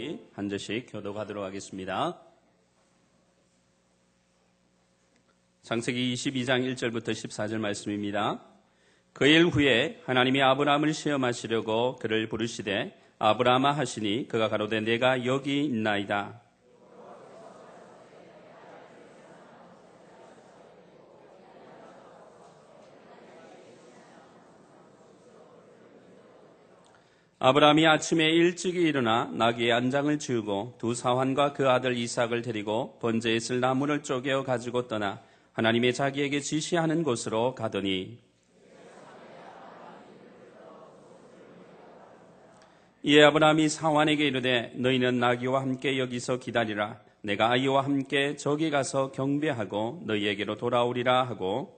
우리 한 절씩 교독하도록 하겠습니다. 창세기 22장 1절부터 14절 말씀입니다. 그 일 후에 하나님이 아브라함을 시험하시려고 그를 부르시되 아브라함아 하시니 그가 가로되 내가 여기 있나이다. 아브라함이 아침에 일찍이 일어나 나귀의 안장을 지우고 두 사환과 그 아들 이삭을 데리고 번제에 있을 나무를 쪼개어 가지고 떠나 하나님의 자기에게 지시하는 곳으로 가더니 이에 아브라함이 사환에게 이르되 너희는 나귀와 함께 여기서 기다리라. 내가 아이와 함께 저기 가서 경배하고 너희에게로 돌아오리라 하고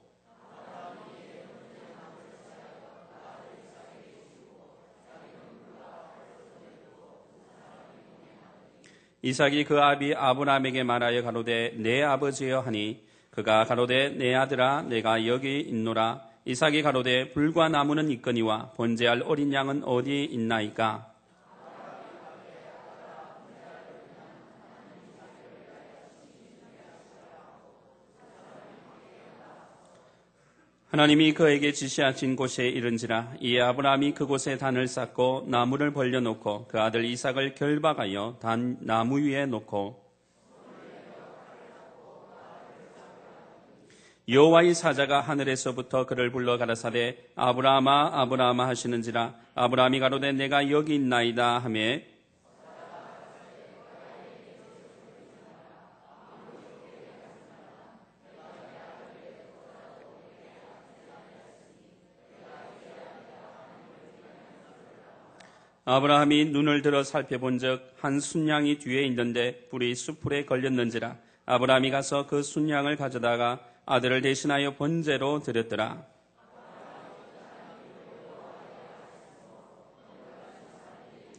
이삭이 그 아비 아브라함에게 말하여 가로되 내 아버지여 하니 그가 가로되 내 아들아 내가 여기 있노라. 이삭이 가로되 불과 나무는 있거니와 번제할 어린 양은 어디 있나이까. 하나님이 그에게 지시하신 곳에 이른지라. 이에 아브라함이 그곳에 단을 쌓고 나무를 벌려놓고 그 아들 이삭을 결박하여 단 나무 위에 놓고 여호와의 사자가 하늘에서부터 그를 불러 가라사대 아브라함아 아브라함아 하시는지라. 아브라함이 가로되 내가 여기 있나이다 하매 아브라함이 눈을 들어 살펴본즉 한 순양이 뒤에 있는데 뿔이 숯불에 걸렸는지라. 아브라함이 가서 그 순양을 가져다가 아들을 대신하여 번제로 드렸더라.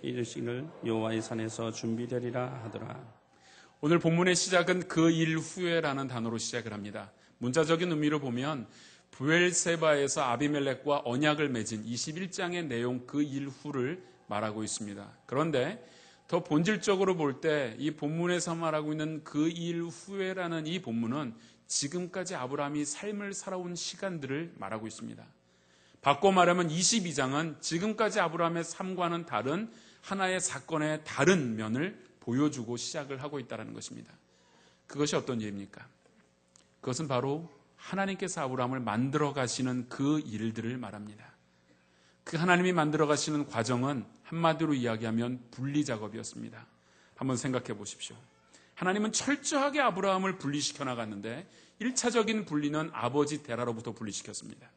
이 일식을 여호와의 산에서 준비되리라 하더라. 오늘 본문의 시작은 그 일 후에라는 단어로 시작을 합니다. 문자적인 의미로 보면 브엘세바에서 아비멜렉과 언약을 맺은 21장의 내용 그 일 후를 말하고 있습니다. 그런데 더 본질적으로 볼 때 이 본문에서 말하고 있는 그 일 후에라는 이 본문은 지금까지 아브라함이 삶을 살아온 시간들을 말하고 있습니다. 바꿔 말하면 22장은 지금까지 아브라함의 삶과는 다른 하나의 사건의 다른 면을 보여주고 시작을 하고 있다는 것입니다. 그것이 어떤 예입니까? 그것은 바로 하나님께서 아브라함을 만들어 가시는 그 일들을 말합니다. 그 하나님이 만들어 가시는 과정은 한마디로 이야기하면 분리 작업이었습니다. 한번 생각해 보십시오. 하나님은 철저하게 아브라함을 분리시켜 나갔는데 1차적인 분리는 아버지 데라로부터 분리시켰습니다.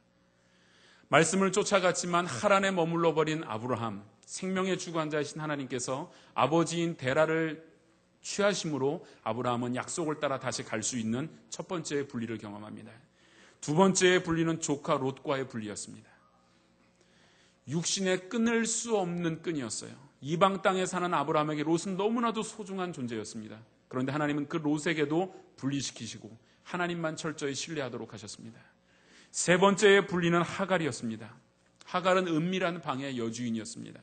말씀을 쫓아갔지만 하란에 머물러 버린 아브라함, 생명의 주관자이신 하나님께서 아버지인 데라를 취하심으로 아브라함은 약속을 따라 다시 갈 수 있는 첫 번째의 분리를 경험합니다. 두 번째의 분리는 조카 롯과의 분리였습니다. 육신에 끊을 수 없는 끈이었어요. 이방 땅에 사는 아브라함에게 롯은 너무나도 소중한 존재였습니다. 그런데 하나님은 그 롯에게도 분리시키시고 하나님만 철저히 신뢰하도록 하셨습니다. 세 번째의 분리는 하갈이었습니다. 하갈은 은밀한 방의 여주인이었습니다.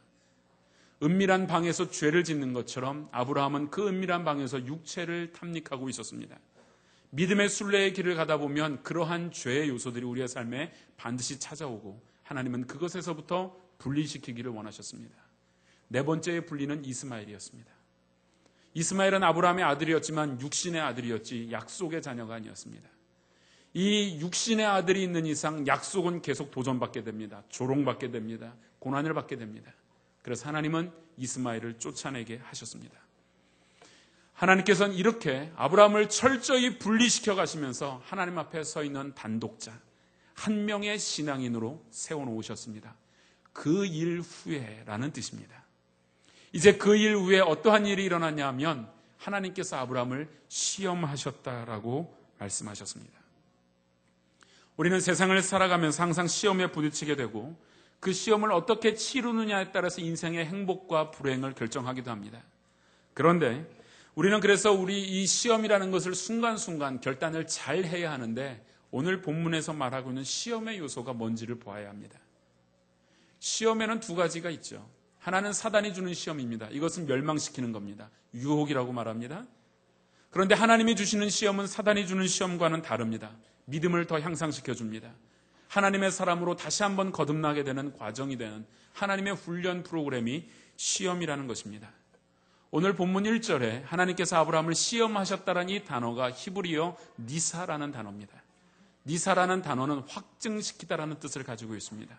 은밀한 방에서 죄를 짓는 것처럼 아브라함은 그 은밀한 방에서 육체를 탐닉하고 있었습니다. 믿음의 순례의 길을 가다 보면 그러한 죄의 요소들이 우리의 삶에 반드시 찾아오고 하나님은 그것에서부터 분리시키기를 원하셨습니다. 네 번째의 분리는 이스마엘이었습니다. 이스마엘은 아브라함의 아들이었지만 육신의 아들이었지 약속의 자녀가 아니었습니다. 이 육신의 아들이 있는 이상 약속은 계속 도전받게 됩니다. 조롱받게 됩니다. 고난을 받게 됩니다. 그래서 하나님은 이스마엘을 쫓아내게 하셨습니다. 하나님께서는 이렇게 아브라함을 철저히 분리시켜 가시면서 하나님 앞에 서 있는 단독자, 한 명의 신앙인으로 세워놓으셨습니다. 그 일 후에라는 뜻입니다. 이제 그 일 후에 어떠한 일이 일어났냐 하면 하나님께서 아브라함을 시험하셨다라고 말씀하셨습니다. 우리는 세상을 살아가면서 항상 시험에 부딪히게 되고 그 시험을 어떻게 치르느냐에 따라서 인생의 행복과 불행을 결정하기도 합니다. 그런데 우리는 그래서 우리 이 시험이라는 것을 순간순간 결단을 잘 해야 하는데 오늘 본문에서 말하고 있는 시험의 요소가 뭔지를 보아야 합니다. 시험에는 두 가지가 있죠. 하나는 사단이 주는 시험입니다. 이것은 멸망시키는 겁니다. 유혹이라고 말합니다. 그런데 하나님이 주시는 시험은 사단이 주는 시험과는 다릅니다. 믿음을 더 향상시켜 줍니다. 하나님의 사람으로 다시 한번 거듭나게 되는 과정이 되는 하나님의 훈련 프로그램이 시험이라는 것입니다. 오늘 본문 1절에 하나님께서 아브라함을 시험하셨다는 이 단어가 히브리어 니사라는 단어입니다. 니사라는 단어는 확증시키다라는 뜻을 가지고 있습니다.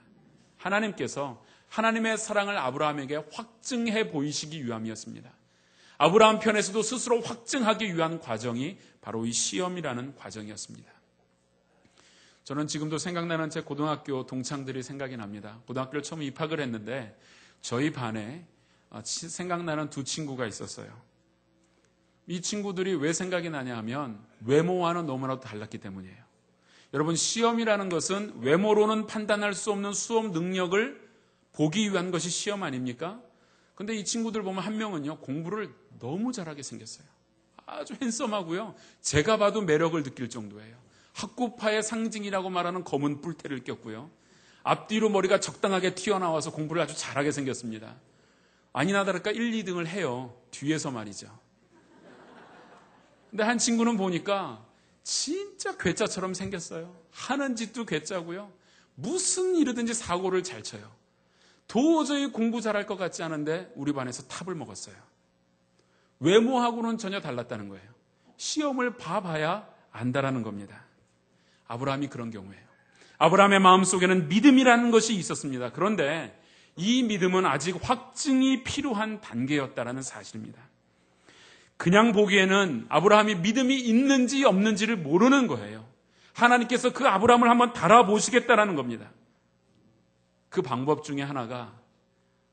하나님께서 하나님의 사랑을 아브라함에게 확증해 보이시기 위함이었습니다. 아브라함 편에서도 스스로 확증하기 위한 과정이 바로 이 시험이라는 과정이었습니다. 저는 지금도 생각나는 제 고등학교 동창들이 생각이 납니다. 고등학교를 처음 입학을 했는데 저희 반에 생각나는 두 친구가 있었어요. 이 친구들이 왜 생각이 나냐 하면 외모와는 너무나도 달랐기 때문이에요. 여러분, 시험이라는 것은 외모로는 판단할 수 없는 수업 능력을 보기 위한 것이 시험 아닙니까? 근데 이 친구들 보면 한 명은요, 공부를 너무 잘하게 생겼어요. 아주 핸섬하고요. 제가 봐도 매력을 느낄 정도예요. 학구파의 상징이라고 말하는 검은 뿔테를 꼈고요. 앞뒤로 머리가 적당하게 튀어나와서 공부를 아주 잘하게 생겼습니다. 아니나 다를까 1, 2등을 해요. 뒤에서 말이죠. 근데 한 친구는 보니까 진짜 괴짜처럼 생겼어요. 하는 짓도 괴짜고요. 무슨 일이든지 사고를 잘 쳐요. 도저히 공부 잘할 것 같지 않은데 우리 반에서 탑을 먹었어요. 외모하고는 전혀 달랐다는 거예요. 시험을 봐봐야 안다라는 겁니다. 아브라함이 그런 경우예요. 아브라함의 마음속에는 믿음이라는 것이 있었습니다. 그런데 이 믿음은 아직 확증이 필요한 단계였다라는 사실입니다. 그냥 보기에는 아브라함이 믿음이 있는지 없는지를 모르는 거예요. 하나님께서 그 아브라함을 한번 달아보시겠다라는 겁니다. 그 방법 중에 하나가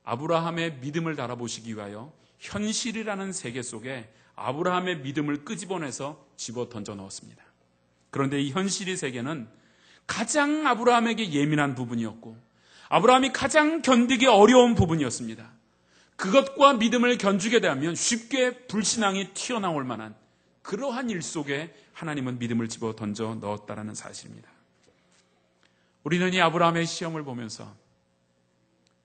아브라함의 믿음을 달아보시기 위하여 현실이라는 세계 속에 아브라함의 믿음을 끄집어내서 집어 던져 넣었습니다. 그런데 이 현실의 세계는 가장 아브라함에게 예민한 부분이었고 아브라함이 가장 견디기 어려운 부분이었습니다. 그것과 믿음을 견주게 되면 쉽게 불신앙이 튀어나올 만한 그러한 일 속에 하나님은 믿음을 집어 던져 넣었다라는 사실입니다. 우리는 이 아브라함의 시험을 보면서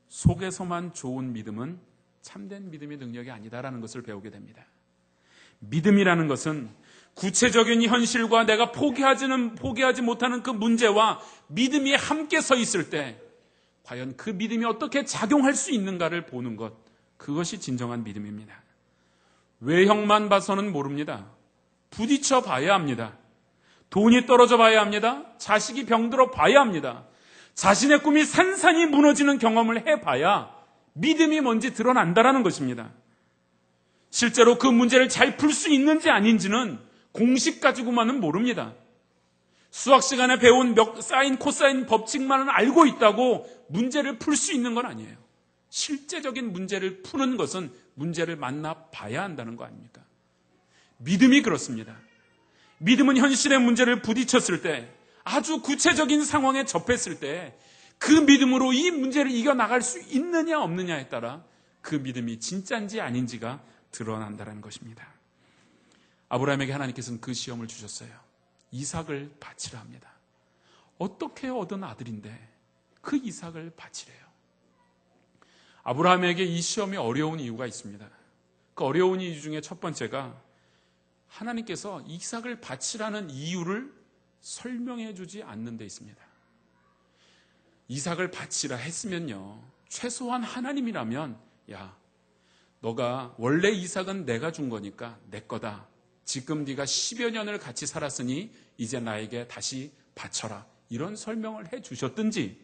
속에서만 좋은 믿음은 참된 믿음의 능력이 아니다라는 것을 배우게 됩니다. 믿음이라는 것은 구체적인 현실과 내가 포기하지 못하는 그 문제와 믿음이 함께 서 있을 때 과연 그 믿음이 어떻게 작용할 수 있는가를 보는 것, 그것이 진정한 믿음입니다. 외형만 봐서는 모릅니다. 부딪혀 봐야 합니다. 돈이 떨어져 봐야 합니다. 자식이 병들어 봐야 합니다. 자신의 꿈이 산산이 무너지는 경험을 해봐야 믿음이 뭔지 드러난다라는 것입니다. 실제로 그 문제를 잘 풀 수 있는지 아닌지는 공식 가지고만은 모릅니다. 수학 시간에 배운 사인, 코사인 법칙만은 알고 있다고 문제를 풀 수 있는 건 아니에요. 실제적인 문제를 푸는 것은 문제를 만나봐야 한다는 거 아닙니까? 믿음이 그렇습니다. 믿음은 현실의 문제를 부딪혔을 때, 아주 구체적인 상황에 접했을 때 그 믿음으로 이 문제를 이겨나갈 수 있느냐 없느냐에 따라 그 믿음이 진짜인지 아닌지가 드러난다는 것입니다. 아브라함에게 하나님께서는 그 시험을 주셨어요. 이삭을 바치라 합니다. 어떻게 얻은 아들인데 그 이삭을 바치래요. 아브라함에게 이 시험이 어려운 이유가 있습니다. 그 어려운 이유 중에 첫 번째가 하나님께서 이삭을 바치라는 이유를 설명해 주지 않는 데 있습니다. 이삭을 바치라 했으면요, 최소한 하나님이라면 야, 너가 원래 이삭은 내가 준 거니까 내 거다. 지금 네가 10여 년을 같이 살았으니 이제 나에게 다시 바쳐라. 이런 설명을 해 주셨든지,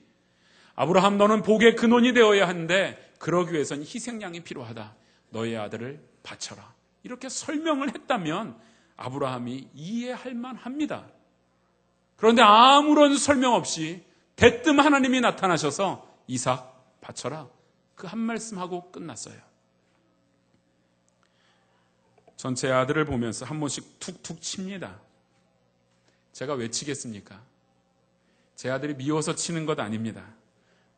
아브라함 너는 복의 근원이 되어야 하는데 그러기 위해서는 희생양이 필요하다. 너의 아들을 바쳐라. 이렇게 설명을 했다면 아브라함이 이해할 만합니다. 그런데 아무런 설명 없이 대뜸 하나님이 나타나셔서 이삭 바쳐라. 그 한 말씀하고 끝났어요. 전 제 아들을 보면서 한 번씩 툭툭 칩니다. 제가 왜 치겠습니까? 제 아들이 미워서 치는 것 아닙니다.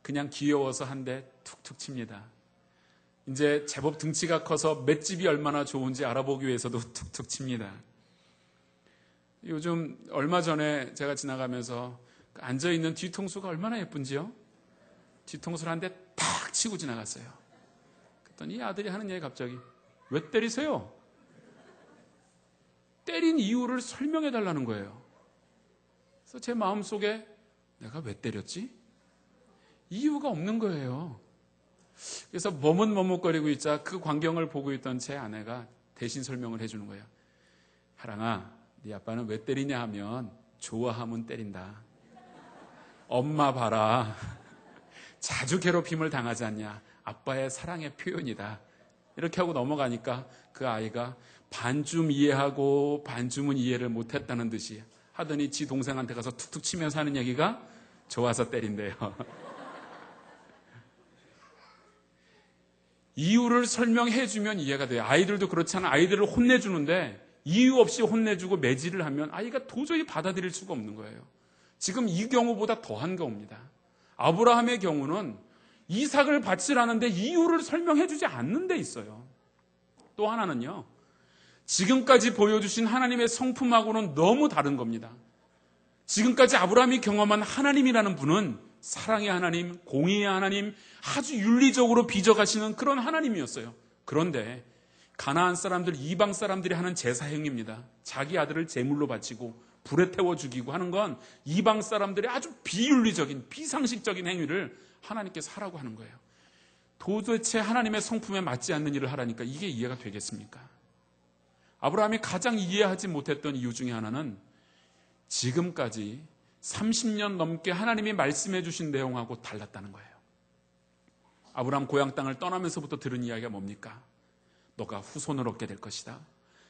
그냥 귀여워서 한 대 툭툭 칩니다. 이제 제법 등치가 커서 맷집이 얼마나 좋은지 알아보기 위해서도 툭툭 칩니다. 요즘 얼마 전에 제가 지나가면서 앉아있는 뒤통수가 얼마나 예쁜지요? 뒤통수를 한 대 탁 치고 지나갔어요. 그랬더니 이 아들이 하는 얘기 갑자기 왜 때리세요? 때린 이유를 설명해 달라는 거예요. 그래서 제 마음속에 내가 왜 때렸지? 이유가 없는 거예요. 그래서 머뭇머뭇거리고 있자 그 광경을 보고 있던 제 아내가 대신 설명을 해주는 거예요. 하랑아, 네 아빠는 왜 때리냐 하면 좋아하면 때린다. 엄마 봐라. 자주 괴롭힘을 당하지 않냐. 아빠의 사랑의 표현이다. 이렇게 하고 넘어가니까 그 아이가 반쯤 이해하고 반쯤은 이해를 못했다는 듯이 하더니 지 동생한테 가서 툭툭 치면서 하는 얘기가 좋아서 때린대요. 이유를 설명해 주면 이해가 돼요. 아이들도 그렇잖아요. 아이들을 혼내주는데 이유 없이 혼내주고 매질을 하면 아이가 도저히 받아들일 수가 없는 거예요. 지금 이 경우보다 더한 경우입니다. 아브라함의 경우는 이삭을 바치라는데 이유를 설명해 주지 않는 데 있어요. 또 하나는요. 지금까지 보여주신 하나님의 성품하고는 너무 다른 겁니다. 지금까지 아브라함이 경험한 하나님이라는 분은 사랑의 하나님, 공의의 하나님, 아주 윤리적으로 빚어가시는 그런 하나님이었어요. 그런데 가나안 사람들, 이방 사람들이 하는 제사 행위입니다. 자기 아들을 제물로 바치고 불에 태워 죽이고 하는 건 이방 사람들의 아주 비윤리적인, 비상식적인 행위를 하나님께서 하라고 하는 거예요. 도대체 하나님의 성품에 맞지 않는 일을 하라니까 이게 이해가 되겠습니까? 아브라함이 가장 이해하지 못했던 이유 중에 하나는 지금까지 30년 넘게 하나님이 말씀해 주신 내용하고 달랐다는 거예요. 아브라함 고향 땅을 떠나면서부터 들은 이야기가 뭡니까? 너가 후손을 얻게 될 것이다.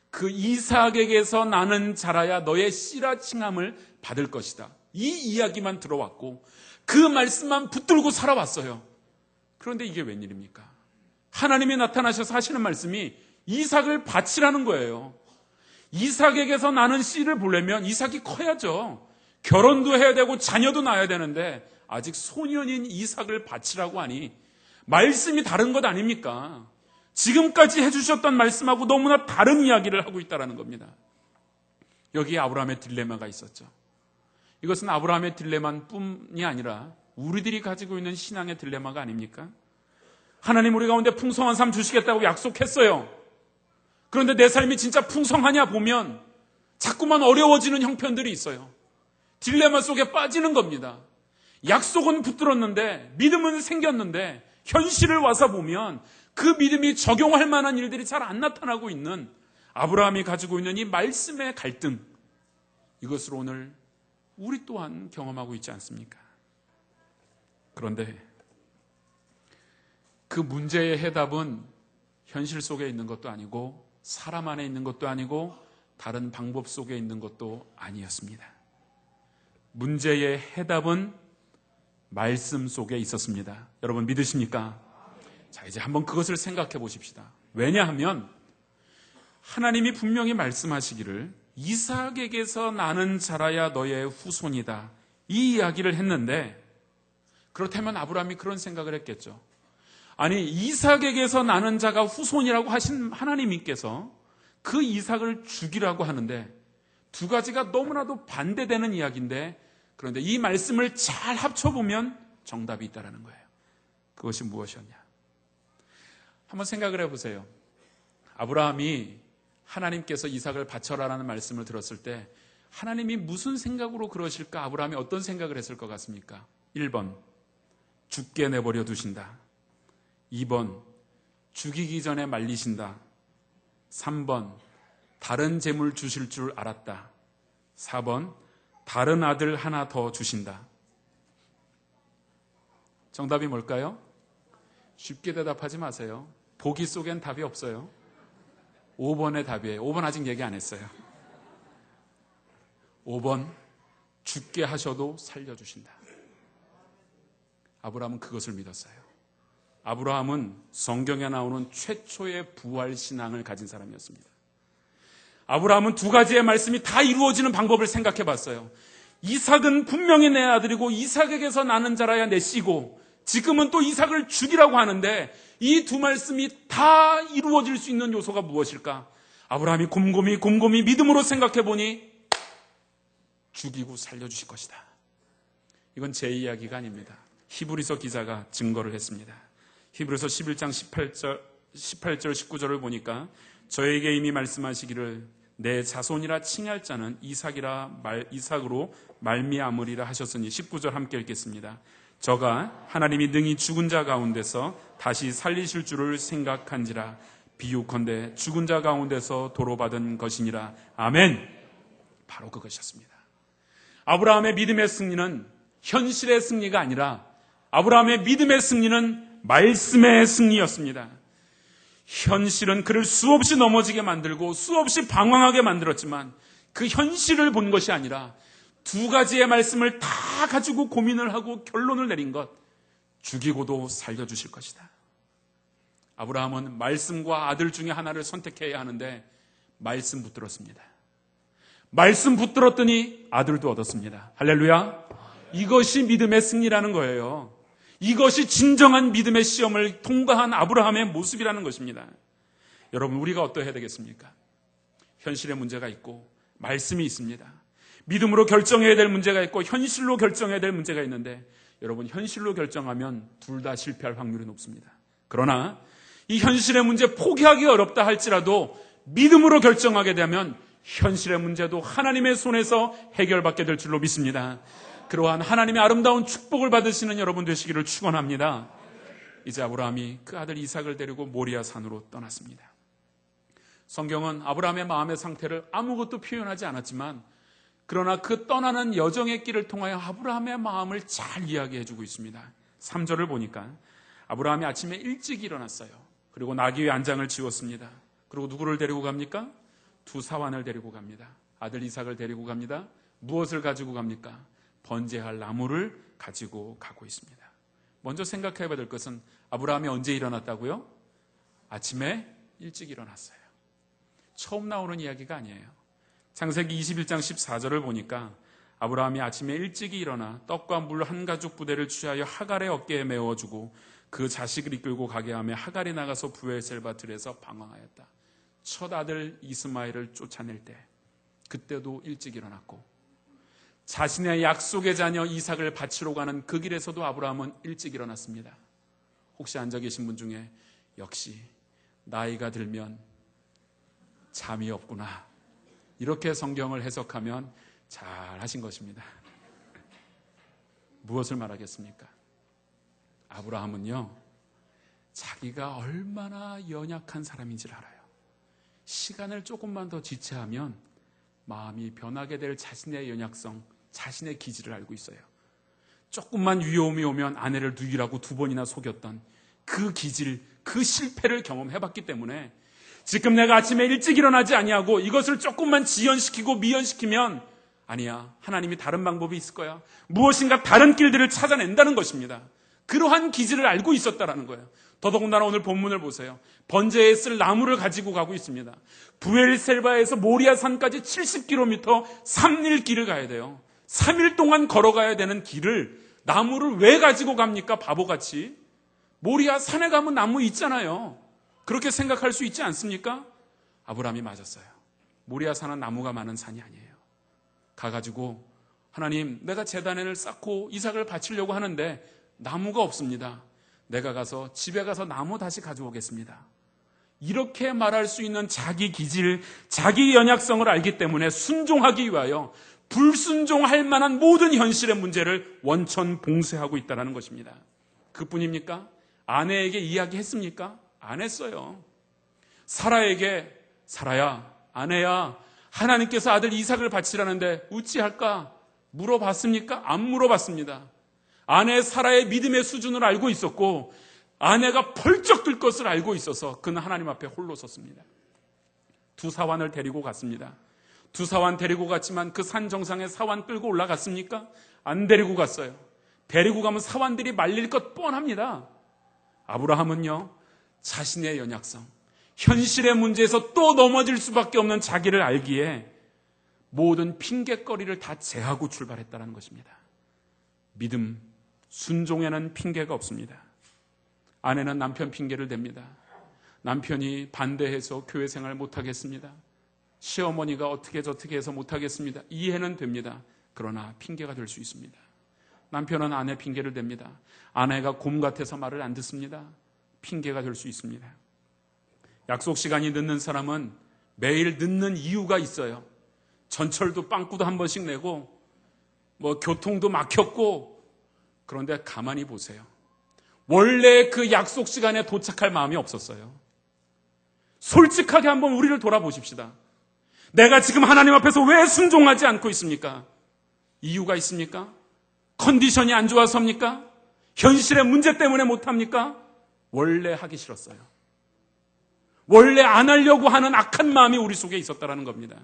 그 이삭에게서 나는 자라야 너의 씨라 칭함을 받을 것이다. 이 이야기만 들어왔고 그 말씀만 붙들고 살아왔어요. 그런데 이게 웬일입니까? 하나님이 나타나셔서 하시는 말씀이 이삭을 바치라는 거예요. 이삭에게서 나는 씨를 보려면 이삭이 커야죠. 결혼도 해야 되고 자녀도 낳아야 되는데 아직 소년인 이삭을 바치라고 하니 말씀이 다른 것 아닙니까? 지금까지 해주셨던 말씀하고 너무나 다른 이야기를 하고 있다는 겁니다. 여기에 아브라함의 딜레마가 있었죠. 이것은 아브라함의 딜레마뿐이 아니라 우리들이 가지고 있는 신앙의 딜레마가 아닙니까? 하나님 우리 가운데 풍성한 삶 주시겠다고 약속했어요. 그런데 내 삶이 진짜 풍성하냐 보면 자꾸만 어려워지는 형편들이 있어요. 딜레마 속에 빠지는 겁니다. 약속은 붙들었는데 믿음은 생겼는데 현실을 와서 보면 그 믿음이 적용할 만한 일들이 잘 안 나타나고 있는 아브라함이 가지고 있는 이 말씀의 갈등, 이것을 오늘 우리 또한 경험하고 있지 않습니까? 그런데 그 문제의 해답은 현실 속에 있는 것도 아니고 사람 안에 있는 것도 아니고 다른 방법 속에 있는 것도 아니었습니다. 문제의 해답은 말씀 속에 있었습니다. 여러분 믿으십니까? 자, 이제 한번 그것을 생각해 보십시다. 왜냐하면 하나님이 분명히 말씀하시기를 이삭에게서 나는 자라야 너의 후손이다. 이 이야기를 했는데 그렇다면 아브라함이 그런 생각을 했겠죠. 아니, 이삭에게서 나는 자가 후손이라고 하신 하나님께서 그 이삭을 죽이라고 하는데 두 가지가 너무나도 반대되는 이야기인데 그런데 이 말씀을 잘 합쳐보면 정답이 있다는 거예요. 그것이 무엇이었냐? 한번 생각을 해보세요. 아브라함이 하나님께서 이삭을 바쳐라라는 말씀을 들었을 때 하나님이 무슨 생각으로 그러실까? 아브라함이 어떤 생각을 했을 것 같습니까? 1번, 죽게 내버려 두신다. 2번, 죽이기 전에 말리신다. 3번, 다른 재물 주실 줄 알았다. 4번, 다른 아들 하나 더 주신다. 정답이 뭘까요? 쉽게 대답하지 마세요. 보기 속엔 답이 없어요. 5번의 답이에요. 5번 아직 얘기 안 했어요. 5번, 죽게 하셔도 살려주신다. 아브라함은 그것을 믿었어요. 아브라함은 성경에 나오는 최초의 부활 신앙을 가진 사람이었습니다. 아브라함은 두 가지의 말씀이 다 이루어지는 방법을 생각해 봤어요. 이삭은 분명히 내 아들이고 이삭에게서 나는 자라야 내 씨고 지금은 또 이삭을 죽이라고 하는데 이 두 말씀이 다 이루어질 수 있는 요소가 무엇일까? 아브라함이 곰곰이 믿음으로 생각해 보니 죽이고 살려주실 것이다. 이건 제 이야기가 아닙니다. 히브리서 기자가 증거를 했습니다. 히브리서 11장 18절 19절을 보니까 저에게 이미 말씀하시기를 내 자손이라 칭할 자는 이삭으로 말미암으리라 하셨으니 19절 함께 읽겠습니다. 저가 하나님이 능히 죽은 자 가운데서 다시 살리실 줄을 생각한지라 비유컨대 죽은 자 가운데서 도로받은 것이니라. 아멘. 바로 그것이었습니다. 아브라함의 믿음의 승리는 현실의 승리가 아니라 아브라함의 믿음의 승리는 말씀의 승리였습니다. 현실은 그를 수없이 넘어지게 만들고 수없이 방황하게 만들었지만 그 현실을 본 것이 아니라 두 가지의 말씀을 다 가지고 고민을 하고 결론을 내린 것, 죽이고도 살려주실 것이다. 아브라함은 말씀과 아들 중에 하나를 선택해야 하는데 말씀 붙들었습니다. 말씀 붙들었더니 아들도 얻었습니다. 할렐루야. 이것이 믿음의 승리라는 거예요. 이것이 진정한 믿음의 시험을 통과한 아브라함의 모습이라는 것입니다. 여러분, 우리가 어떠해야 되겠습니까? 현실의 문제가 있고 말씀이 있습니다. 믿음으로 결정해야 될 문제가 있고 현실로 결정해야 될 문제가 있는데 여러분, 현실로 결정하면 둘 다 실패할 확률이 높습니다. 그러나 이 현실의 문제 포기하기 어렵다 할지라도 믿음으로 결정하게 되면 현실의 문제도 하나님의 손에서 해결받게 될 줄로 믿습니다. 그러한 하나님의 아름다운 축복을 받으시는 여러분 되시기를 축원합니다. 이제 아브라함이 그 아들 이삭을 데리고 모리아 산으로 떠났습니다. 성경은 아브라함의 마음의 상태를 아무것도 표현하지 않았지만 그러나 그 떠나는 여정의 길을 통하여 아브라함의 마음을 잘 이야기해 주고 있습니다. 3절을 보니까 아브라함이 아침에 일찍 일어났어요. 그리고 나귀의 안장을 지웠습니다. 그리고 누구를 데리고 갑니까? 두 사환을 데리고 갑니다. 아들 이삭을 데리고 갑니다. 무엇을 가지고 갑니까? 번제할 나무를 가지고 가고 있습니다. 먼저 생각해야 될 것은 아브라함이 언제 일어났다고요? 아침에 일찍 일어났어요. 처음 나오는 이야기가 아니에요. 창세기 21장 14절을 보니까 아브라함이 아침에 일찍이 일어나 떡과 물 한 가죽 부대를 취하여 하갈의 어깨에 메워주고 그 자식을 이끌고 가게 하며 하갈이 나가서 브엘셀바 들에서 방황하였다. 첫 아들 이스마엘을 쫓아낼 때 그때도 일찍 일어났고 자신의 약속의 자녀 이삭을 바치러 가는 그 길에서도 아브라함은 일찍 일어났습니다. 혹시 앉아 계신 분 중에 역시 나이가 들면 잠이 없구나, 이렇게 성경을 해석하면 잘 하신 것입니다. 무엇을 말하겠습니까? 아브라함은요, 자기가 얼마나 연약한 사람인지를 알아요. 시간을 조금만 더 지체하면 마음이 변하게 될 자신의 연약성, 자신의 기질을 알고 있어요. 조금만 위험이 오면 아내를 누이라고 2번이나 속였던 그 기질, 그 실패를 경험해봤기 때문에 지금 내가 아침에 일찍 일어나지 아니하고 이것을 조금만 지연시키고 미연시키면 아니야, 하나님이 다른 방법이 있을 거야, 무엇인가 다른 길들을 찾아낸다는 것입니다. 그러한 기질을 알고 있었다라는 거예요. 더더군다나 오늘 본문을 보세요. 번제에 쓸 나무를 가지고 가고 있습니다. 브엘셀바에서 모리아 산까지 70km 3일 길을 가야 돼요. 3일 동안 걸어가야 되는 길을, 나무를 왜 가지고 갑니까? 바보같이. 모리아 산에 가면 나무 있잖아요. 그렇게 생각할 수 있지 않습니까? 아브라함이 맞았어요. 모리아 산은 나무가 많은 산이 아니에요. 가가지고 하나님, 내가 제단을 쌓고 이삭을 바치려고 하는데 나무가 없습니다. 내가 가서 집에 가서 나무 다시 가져오겠습니다. 이렇게 말할 수 있는 자기 기질, 자기 연약성을 알기 때문에 순종하기 위하여 불순종할 만한 모든 현실의 문제를 원천 봉쇄하고 있다는 것입니다. 그뿐입니까? 아내에게 이야기했습니까? 안 했어요. 사라에게, 사라야, 아내야, 하나님께서 아들 이삭을 바치라는데 어찌할까? 물어봤습니까? 안 물어봤습니다. 아내 사라의 믿음의 수준을 알고 있었고 아내가 펄쩍 들 것을 알고 있어서 그는 하나님 앞에 홀로 섰습니다. 두 사환을 데리고 갔습니다. 두 사환 데리고 갔지만 그 산 정상에 사환 끌고 올라갔습니까? 안 데리고 갔어요. 데리고 가면 사환들이 말릴 것 뻔합니다. 아브라함은요, 자신의 연약성, 현실의 문제에서 또 넘어질 수밖에 없는 자기를 알기에 모든 핑계거리를 다 제하고 출발했다는 것입니다. 믿음, 순종에는 핑계가 없습니다. 아내는 남편 핑계를 댑니다. 남편이 반대해서 교회 생활 못하겠습니다. 시어머니가 어떻게 저떻게 해서 못하겠습니다. 이해는 됩니다. 그러나 핑계가 될 수 있습니다. 남편은 아내 핑계를 댑니다. 아내가 곰 같아서 말을 안 듣습니다. 핑계가 될 수 있습니다. 약속 시간이 늦는 사람은 매일 늦는 이유가 있어요. 전철도 빵꾸도 한 번씩 내고 교통도 막혔고. 그런데 가만히 보세요. 원래 그 약속 시간에 도착할 마음이 없었어요. 솔직하게 한번 우리를 돌아보십시다. 내가 지금 하나님 앞에서 왜 순종하지 않고 있습니까? 이유가 있습니까? 컨디션이 안 좋아서입니까? 현실의 문제 때문에 못합니까? 원래 하기 싫었어요. 원래 안 하려고 하는 악한 마음이 우리 속에 있었다는 겁니다.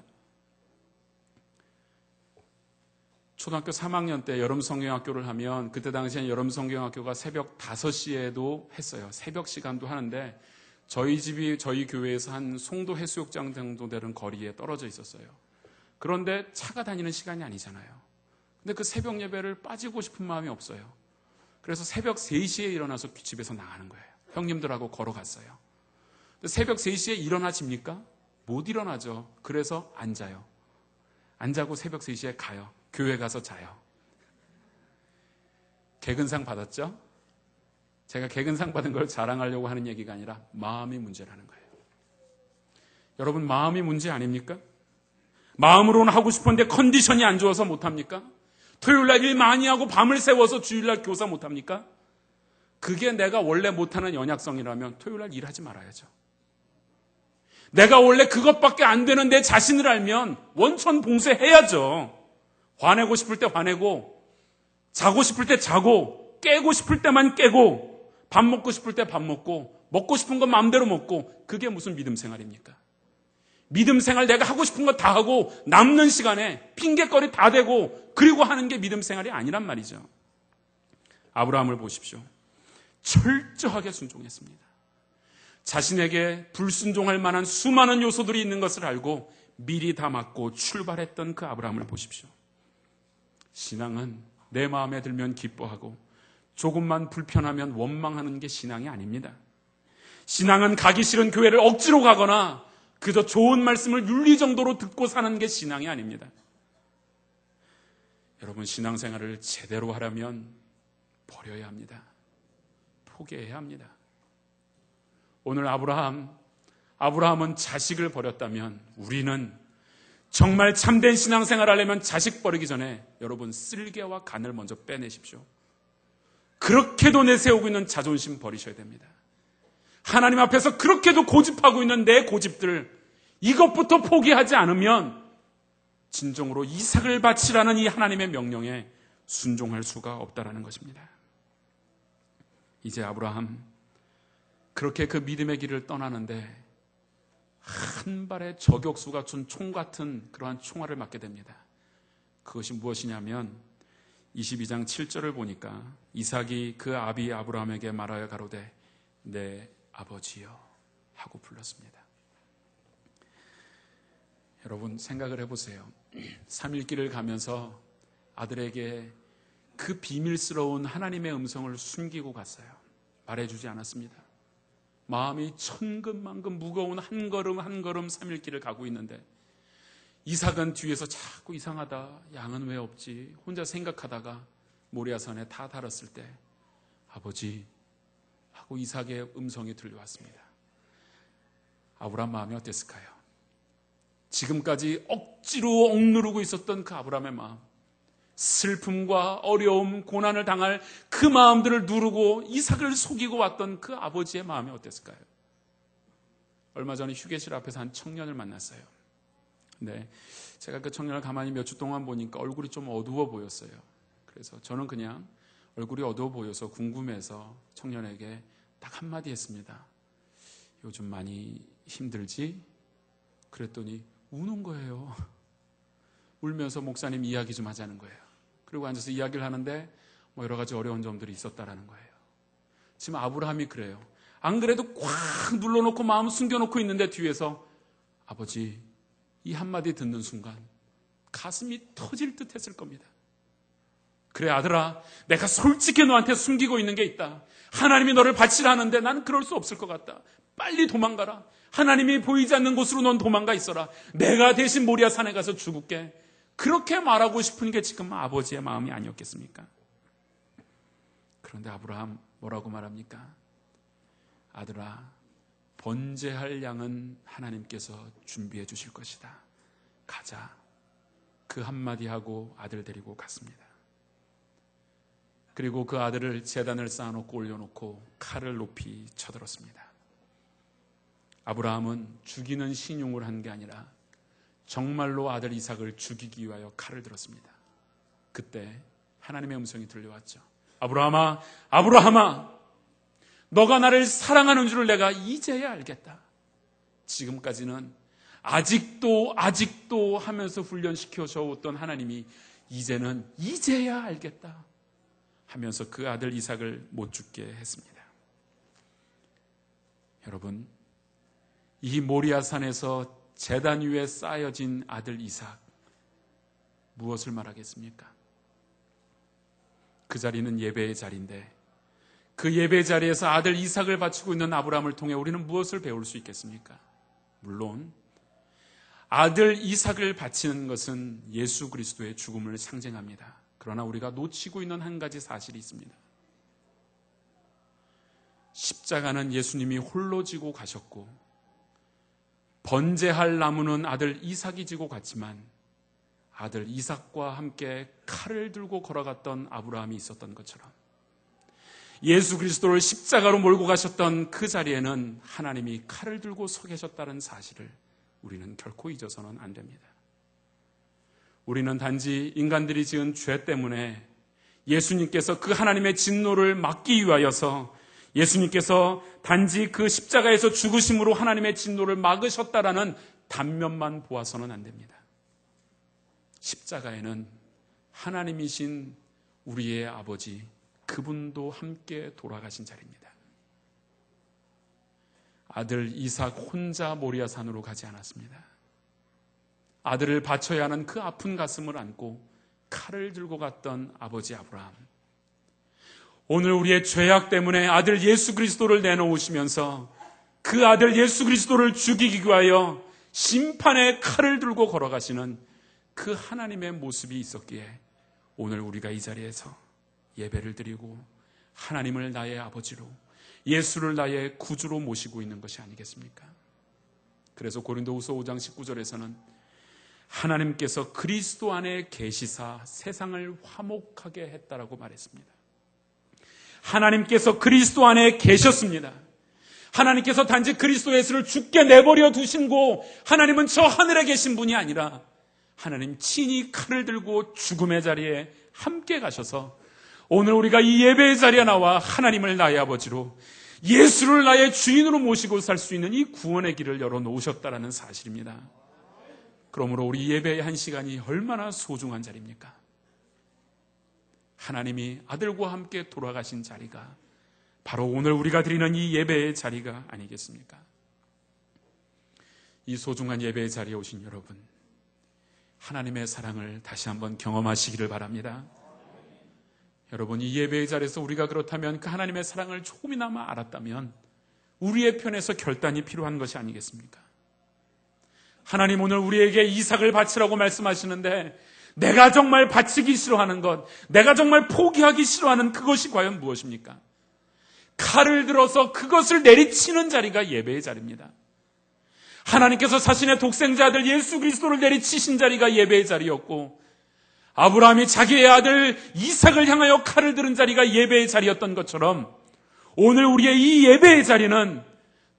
초등학교 3학년 때 여름 성경학교를 하면 그때 당시엔 여름 성경학교가 새벽 5시에도 했어요. 새벽 시간도 하는데 저희 집이 저희 교회에서 한 송도 해수욕장 정도 되는 거리에 떨어져 있었어요. 그런데 차가 다니는 시간이 아니잖아요. 근데 그 새벽 예배를 빠지고 싶은 마음이 없어요. 그래서 새벽 3시에 일어나서 집에서 나가는 거예요. 형님들하고 걸어갔어요. 새벽 3시에 일어나집니까? 못 일어나죠. 그래서 안 자요. 안 자고 새벽 3시에 가요. 교회 가서 자요. 개근상 받았죠? 제가 개근상 받은 걸 자랑하려고 하는 얘기가 아니라 마음이 문제라는 거예요. 여러분, 마음이 문제 아닙니까? 마음으로는 하고 싶은데 컨디션이 안 좋아서 못합니까? 토요일날 일 많이 하고 밤을 새워서 주일날 교사 못합니까? 그게 내가 원래 못하는 연약성이라면 토요일날 일하지 말아야죠. 내가 원래 그것밖에 안 되는 내 자신을 알면 원천 봉쇄해야죠. 화내고 싶을 때 화내고, 자고 싶을 때 자고, 깨고 싶을 때만 깨고, 밥 먹고 싶을 때 밥 먹고, 먹고 싶은 거 마음대로 먹고. 그게 무슨 믿음 생활입니까? 믿음 생활 내가 하고 싶은 거 다 하고 남는 시간에 핑계거리 다 대고 그리고 하는 게 믿음 생활이 아니란 말이죠. 아브라함을 보십시오. 철저하게 순종했습니다. 자신에게 불순종할 만한 수많은 요소들이 있는 것을 알고 미리 다 막고 출발했던 그 아브라함을 보십시오. 신앙은 내 마음에 들면 기뻐하고 조금만 불편하면 원망하는 게 신앙이 아닙니다. 신앙은 가기 싫은 교회를 억지로 가거나 그저 좋은 말씀을 윤리 정도로 듣고 사는 게 신앙이 아닙니다. 여러분, 신앙생활을 제대로 하려면 버려야 합니다. 포기해야 합니다. 오늘 아브라함은 자식을 버렸다면 우리는 정말 참된 신앙생활을 하려면 자식 버리기 전에 여러분 쓸개와 간을 먼저 빼내십시오. 그렇게도 내세우고 있는 자존심 버리셔야 됩니다. 하나님 앞에서 그렇게도 고집하고 있는 내 고집들, 이것부터 포기하지 않으면 진정으로 이삭을 바치라는 이 하나님의 명령에 순종할 수가 없다라는 것입니다. 이제 아브라함 그렇게 그 믿음의 길을 떠나는데 한 발의 저격수가 준 총 같은 그러한 총알을 맞게 됩니다. 그것이 무엇이냐면 22장 7절을 보니까 이삭이 그 아비 아브라함에게 말하여 가로되 내 아버지여 하고 불렀습니다. 여러분, 생각을 해보세요. 3일길을 가면서 아들에게 그 비밀스러운 하나님의 음성을 숨기고 갔어요. 말해주지 않았습니다. 마음이 천근만근 무거운 한 걸음 한 걸음 3일길을 가고 있는데 이삭은 뒤에서 자꾸 이상하다, 양은 왜 없지 혼자 생각하다가 모리아산에 다 달았을 때 아버지 하고 이삭의 음성이 들려왔습니다. 아브라함 마음이 어땠을까요? 지금까지 억지로 억누르고 있었던 그 아브라함의 마음, 슬픔과 어려움, 고난을 당할 그 마음들을 누르고 이삭을 속이고 왔던 그 아버지의 마음이 어땠을까요? 얼마 전에 휴게실 앞에서 한 청년을 만났어요. 네, 제가 그 청년을 가만히 몇 주 동안 보니까 얼굴이 좀 어두워 보였어요. 그래서 저는 그냥 얼굴이 어두워 보여서 궁금해서 청년에게 딱 한마디 했습니다. 요즘 많이 힘들지? 그랬더니 우는 거예요. 울면서 목사님 이야기 좀 하자는 거예요. 그리고 앉아서 이야기를 하는데 여러 가지 어려운 점들이 있었다라는 거예요. 지금 아브라함이 그래요. 안 그래도 꽉 눌러놓고 마음 숨겨놓고 있는데 뒤에서 아버지 이 한마디 듣는 순간 가슴이 터질 듯 했을 겁니다. 그래 아들아, 내가 솔직히 너한테 숨기고 있는 게 있다. 하나님이 너를 바치라 하는데 나는 그럴 수 없을 것 같다. 빨리 도망가라. 하나님이 보이지 않는 곳으로 넌 도망가 있어라. 내가 대신 모리아 산에 가서 죽을게. 그렇게 말하고 싶은 게 지금 아버지의 마음이 아니었겠습니까? 그런데 아브라함 뭐라고 말합니까? 아들아, 번제할 양은 하나님께서 준비해 주실 것이다. 가자. 그 한마디 하고 아들 데리고 갔습니다. 그리고 그 아들을 제단을 쌓아놓고 올려놓고 칼을 높이 쳐들었습니다. 아브라함은 죽이는 신용을 한 게 아니라 정말로 아들 이삭을 죽이기 위하여 칼을 들었습니다. 그때 하나님의 음성이 들려왔죠. 아브라함아, 아브라함아, 너가 나를 사랑하는 줄을 내가 이제야 알겠다. 지금까지는 아직도 하면서 훈련시켜줬던 하나님이 이제는 이제야 알겠다 하면서 그 아들 이삭을 못 죽게 했습니다. 여러분, 이 모리아산에서 제단 위에 쌓여진 아들 이삭, 무엇을 말하겠습니까? 그 자리는 예배의 자리인데 그 예배 자리에서 아들 이삭을 바치고 있는 아브라함을 통해 우리는 무엇을 배울 수 있겠습니까? 물론 아들 이삭을 바치는 것은 예수 그리스도의 죽음을 상징합니다. 그러나 우리가 놓치고 있는 한 가지 사실이 있습니다. 십자가는 예수님이 홀로 지고 가셨고 번제할 나무는 아들 이삭이 지고 갔지만 아들 이삭과 함께 칼을 들고 걸어갔던 아브라함이 있었던 것처럼 예수 그리스도를 십자가로 몰고 가셨던 그 자리에는 하나님이 칼을 들고 서 계셨다는 사실을 우리는 결코 잊어서는 안 됩니다. 우리는 단지 인간들이 지은 죄 때문에 예수님께서 그 하나님의 진노를 막기 위하여서 예수님께서 단지 그 십자가에서 죽으심으로 하나님의 진노를 막으셨다라는 단면만 보아서는 안 됩니다. 십자가에는 하나님이신 우리의 아버지, 그분도 함께 돌아가신 자리입니다. 아들 이삭 혼자 모리아산으로 가지 않았습니다. 아들을 바쳐야 하는 그 아픈 가슴을 안고 칼을 들고 갔던 아버지 아브라함. 오늘 우리의 죄악 때문에 아들 예수 그리스도를 내놓으시면서 그 아들 예수 그리스도를 죽이기 위하여 심판의 칼을 들고 걸어가시는 그 하나님의 모습이 있었기에 오늘 우리가 이 자리에서 예배를 드리고 하나님을 나의 아버지로 예수를 나의 구주로 모시고 있는 것이 아니겠습니까? 그래서 고린도후서 5장 19절에서는 하나님께서 그리스도 안에 계시사 세상을 화목하게 했다라고 말했습니다. 하나님께서 그리스도 안에 계셨습니다. 하나님께서 단지 그리스도 예수를 죽게 내버려 두신고 하나님은 저 하늘에 계신 분이 아니라 하나님 친히 칼을 들고 죽음의 자리에 함께 가셔서 오늘 우리가 이 예배의 자리에 나와 하나님을 나의 아버지로 예수를 나의 주인으로 모시고 살 수 있는 이 구원의 길을 열어놓으셨다라는 사실입니다. 그러므로 우리 예배의 한 시간이 얼마나 소중한 자리입니까? 하나님이 아들과 함께 돌아가신 자리가 바로 오늘 우리가 드리는 이 예배의 자리가 아니겠습니까? 이 소중한 예배의 자리에 오신 여러분, 하나님의 사랑을 다시 한번 경험하시기를 바랍니다. 여러분, 이 예배의 자리에서 우리가 그렇다면 그 하나님의 사랑을 조금이나마 알았다면 우리의 편에서 결단이 필요한 것이 아니겠습니까? 하나님 오늘 우리에게 이삭을 바치라고 말씀하시는데 내가 정말 바치기 싫어하는 것, 내가 정말 포기하기 싫어하는 그것이 과연 무엇입니까? 칼을 들어서 그것을 내리치는 자리가 예배의 자리입니다. 하나님께서 자신의 독생자 아들 예수 그리스도를 내리치신 자리가 예배의 자리였고 아브라함이 자기의 아들 이삭을 향하여 칼을 들은 자리가 예배의 자리였던 것처럼 오늘 우리의 이 예배의 자리는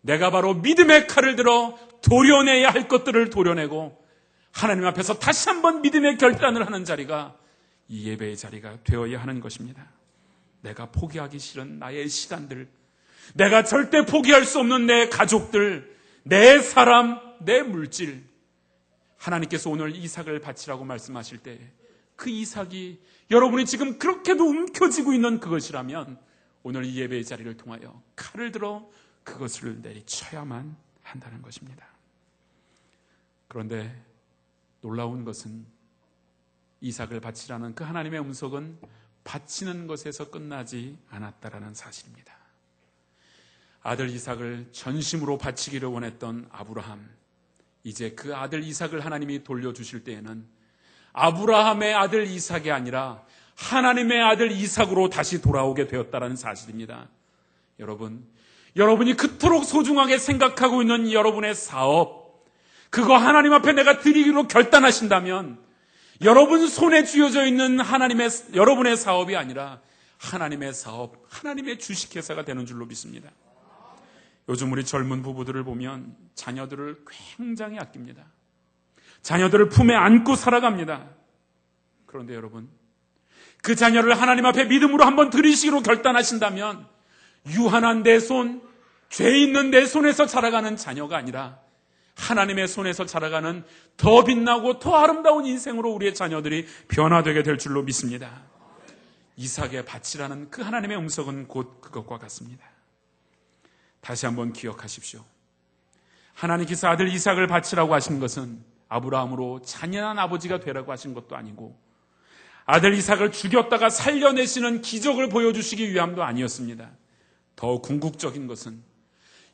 내가 바로 믿음의 칼을 들어 도려내야 할 것들을 도려내고 하나님 앞에서 다시 한번 믿음의 결단을 하는 자리가 이 예배의 자리가 되어야 하는 것입니다. 내가 포기하기 싫은 나의 시간들, 내가 절대 포기할 수 없는 내 가족들, 내 사람, 내 물질, 하나님께서 오늘 이삭을 바치라고 말씀하실 때 그 이삭이 여러분이 지금 그렇게도 움켜쥐고 있는 그것이라면 오늘 이 예배의 자리를 통하여 칼을 들어 그것을 내리쳐야만 한다는 것입니다. 그런데 놀라운 것은 이삭을 바치라는 그 하나님의 음성은 바치는 것에서 끝나지 않았다라는 사실입니다. 아들 이삭을 전심으로 바치기를 원했던 아브라함, 이제 그 아들 이삭을 하나님이 돌려주실 때에는 아브라함의 아들 이삭이 아니라 하나님의 아들 이삭으로 다시 돌아오게 되었다는 사실입니다. 여러분, 여러분이 그토록 소중하게 생각하고 있는 여러분의 사업, 그거 하나님 앞에 내가 드리기로 결단하신다면 여러분 손에 쥐어져 있는 여러분의 사업이 아니라 하나님의 사업, 하나님의 주식회사가 되는 줄로 믿습니다. 요즘 우리 젊은 부부들을 보면 자녀들을 굉장히 아낍니다. 자녀들을 품에 안고 살아갑니다. 그런데 여러분, 그 자녀를 하나님 앞에 믿음으로 한번 드리시기로 결단하신다면 유한한 내 손, 죄 있는 내 손에서 자라가는 자녀가 아니라 하나님의 손에서 자라가는 더 빛나고 더 아름다운 인생으로 우리의 자녀들이 변화되게 될 줄로 믿습니다. 이삭의 밭이라는 그 하나님의 음성은 곧 그것과 같습니다. 다시 한번 기억하십시오. 하나님께서 아들 이삭을 바치라고 하신 것은 아브라함으로 잔인한 아버지가 되라고 하신 것도 아니고 아들 이삭을 죽였다가 살려내시는 기적을 보여주시기 위함도 아니었습니다. 더 궁극적인 것은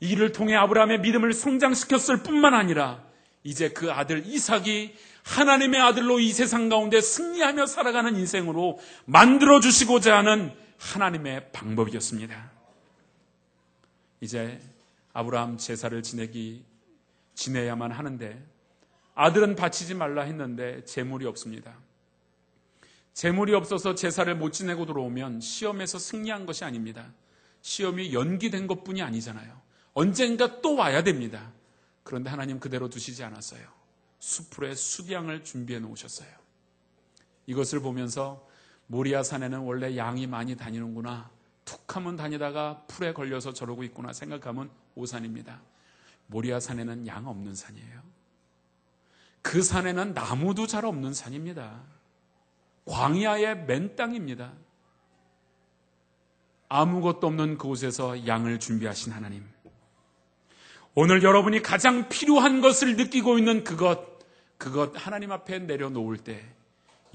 이를 통해 아브라함의 믿음을 성장시켰을 뿐만 아니라 이제 그 아들 이삭이 하나님의 아들로 이 세상 가운데 승리하며 살아가는 인생으로 만들어주시고자 하는 하나님의 방법이었습니다. 이제 아브라함 제사를 지내야만 하는데 아들은 바치지 말라 했는데 재물이 없습니다. 재물이 없어서 제사를 못 지내고 들어오면 시험에서 승리한 것이 아닙니다. 시험이 연기된 것뿐이 아니잖아요. 언젠가 또 와야 됩니다. 그런데 하나님 그대로 두시지 않았어요. 수풀에 숫양을 준비해 놓으셨어요. 이것을 보면서 모리아 산에는 원래 양이 많이 다니는구나, 툭하면 다니다가 풀에 걸려서 저러고 있구나 생각하면 오산입니다. 모리아 산에는 양 없는 산이에요. 그 산에는 나무도 잘 없는 산입니다. 광야의 맨 땅입니다. 아무것도 없는 그곳에서 양을 준비하신 하나님, 오늘 여러분이 가장 필요한 것을 느끼고 있는 그것 하나님 앞에 내려놓을 때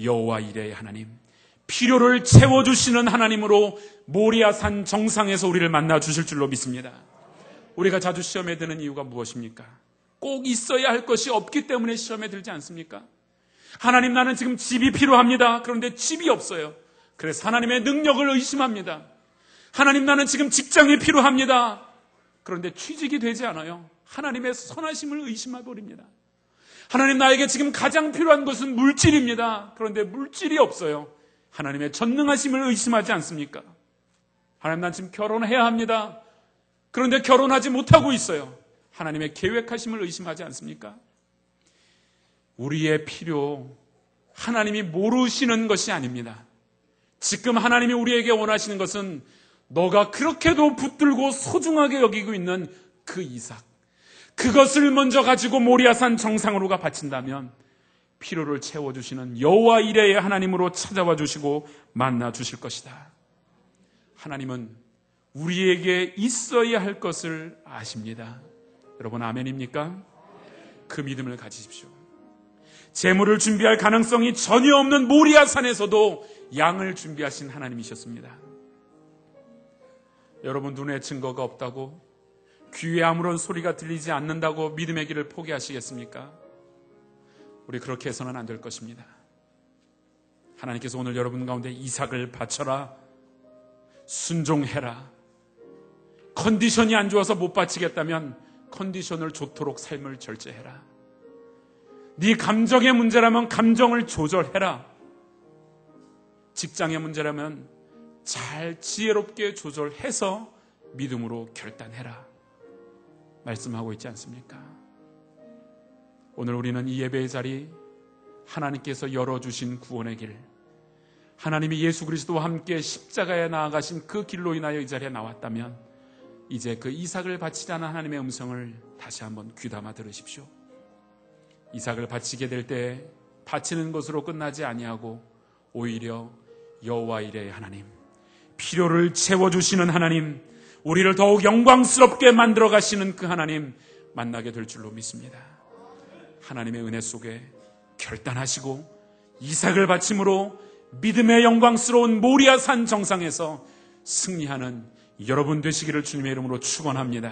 여호와 이레의 하나님, 필요를 채워주시는 하나님으로 모리아산 정상에서 우리를 만나 주실 줄로 믿습니다. 우리가 자주 시험에 드는 이유가 무엇입니까? 꼭 있어야 할 것이 없기 때문에 시험에 들지 않습니까? 하나님, 나는 지금 집이 필요합니다. 그런데 집이 없어요. 그래서 하나님의 능력을 의심합니다. 하나님, 나는 지금 직장이 필요합니다. 그런데 취직이 되지 않아요. 하나님의 선하심을 의심해버립니다. 하나님, 나에게 지금 가장 필요한 것은 물질입니다. 그런데 물질이 없어요. 하나님의 전능하심을 의심하지 않습니까? 하나님, 난 지금 결혼해야 합니다. 그런데 결혼하지 못하고 있어요. 하나님의 계획하심을 의심하지 않습니까? 우리의 필요, 하나님이 모르시는 것이 아닙니다. 지금 하나님이 우리에게 원하시는 것은 너가 그렇게도 붙들고 소중하게 여기고 있는 그 이삭, 그것을 먼저 가지고 모리아산 정상으로가 바친다면 필요를 채워주시는 여호와 이레의 하나님으로 찾아와 주시고 만나 주실 것이다. 하나님은 우리에게 있어야 할 것을 아십니다. 여러분, 아멘입니까? 그 믿음을 가지십시오. 재물을 준비할 가능성이 전혀 없는 모리아산에서도 양을 준비하신 하나님이셨습니다. 여러분, 눈에 증거가 없다고, 귀에 아무런 소리가 들리지 않는다고 믿음의 길을 포기하시겠습니까? 우리 그렇게 해서는 안 될 것입니다. 하나님께서 오늘 여러분 가운데 이삭을 바쳐라, 순종해라, 컨디션이 안 좋아서 못 바치겠다면 컨디션을 좋도록 삶을 절제해라, 네 감정의 문제라면 감정을 조절해라, 직장의 문제라면 잘 지혜롭게 조절해서 믿음으로 결단해라 말씀하고 있지 않습니까? 오늘 우리는 이 예배의 자리, 하나님께서 열어주신 구원의 길, 하나님이 예수 그리스도와 함께 십자가에 나아가신 그 길로 인하여 이 자리에 나왔다면 이제 그 이삭을 바치자는 하나님의 음성을 다시 한번 귀담아 들으십시오. 이삭을 바치게 될 때 바치는 것으로 끝나지 아니하고 오히려 여호와 이레의 하나님, 필요를 채워주시는 하나님, 우리를 더욱 영광스럽게 만들어 가시는 그 하나님 만나게 될 줄로 믿습니다. 하나님의 은혜 속에 결단하시고 이삭을 바침으로 믿음의 영광스러운 모리아산 정상에서 승리하는 여러분 되시기를 주님의 이름으로 축원합니다.